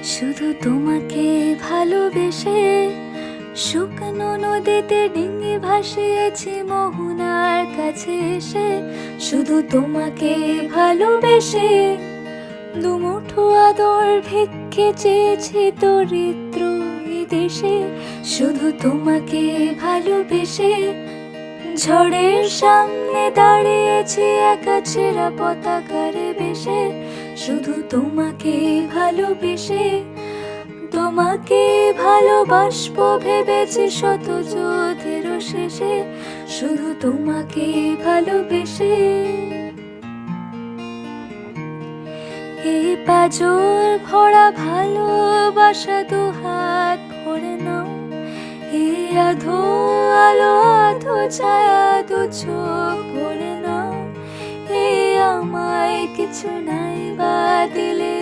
শুধু তোমাকে ভালোবেসে শুকনো নদীতে ডিঙি ভাসিয়েছি মোহনার কাছে এসে। শুধু তোমাকে ভালোবেসে দুমুঠো আদর ভিক্ষে চেয়েছি দরিদ্র এই দেশে। শুধু তোমাকে ভালোবেসে ঝড়ের সামনে দাঁড়িয়েছি একা ছেঁড়া পতাকারে বেশে। শুধু তোমাকে ভালোবেসে তোমাকে ভালোবাসবো ভেবেছি শত যুদ্ধের শেষে। শুধু তোমাকে ভালোবেসে এই পাজর ভরা ভালোবাসা দুহাত ভরে নাও। এই আধো আলো আধো ছায়া দু চোখ ভরে নাও। এই আমায় কিছু নাই বা দিলে